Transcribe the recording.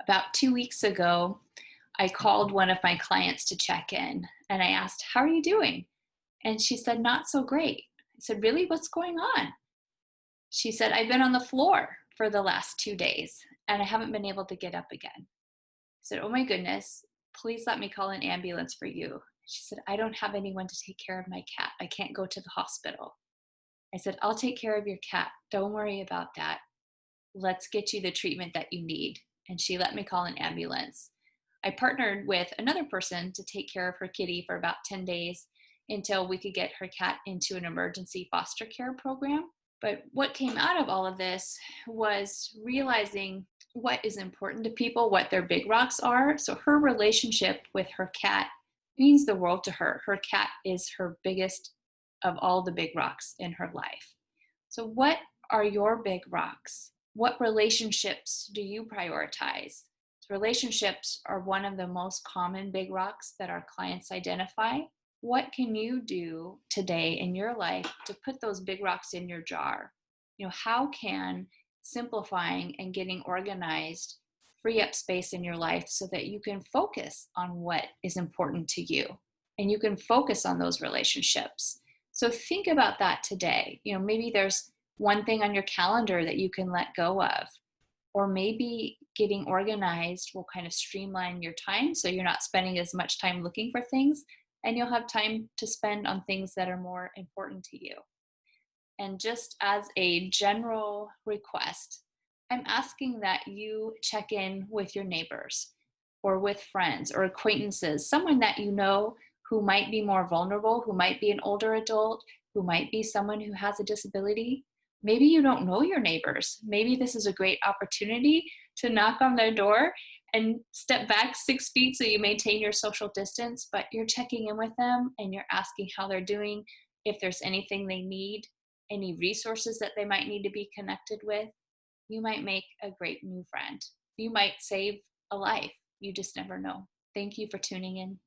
About 2 weeks ago, I called one of my clients to check in and I asked, "How are you doing?" And she said, "Not so great." I said, "Really? What's going on?" She said, "I've been on the floor for the last 2 days and I haven't been able to get up again." I said, "Oh my goodness, please let me call an ambulance for you." She said, "I don't have anyone to take care of my cat. I can't go to the hospital." I said, "I'll take care of your cat. Don't worry about that. Let's get you the treatment that you need." And she let me call an ambulance. I partnered with another person to take care of her kitty for about 10 days until we could get her cat into an emergency foster care program. But what came out of all of this was realizing what is important to people, what their big rocks are. So her relationship with her cat means the world to her. Her cat is her biggest of all the big rocks in her life. So, what are your big rocks? What relationships do you prioritize? Relationships are one of the most common big rocks that our clients identify. What can you do today in your life to put those big rocks in your jar? How can simplifying and getting organized free up space in your life so that you can focus on what is important to you and you can focus on those relationships? So think about that today. Maybe there's one thing on your calendar that you can let go of, or maybe getting organized will kind of streamline your time so you're not spending as much time looking for things and you'll have time to spend on things that are more important to you. And just as a general request, I'm asking that you check in with your neighbors or with friends or acquaintances, someone that you know who might be more vulnerable, who might be an older adult, who might be someone who has a disability. Maybe you don't know your neighbors. Maybe this is a great opportunity to knock on their door and step back 6 feet so you maintain your social distance, but you're checking in with them and you're asking how they're doing, if there's anything they need, any resources that they might need to be connected with. You might make a great new friend. You might save a life. You just never know. Thank you for tuning in.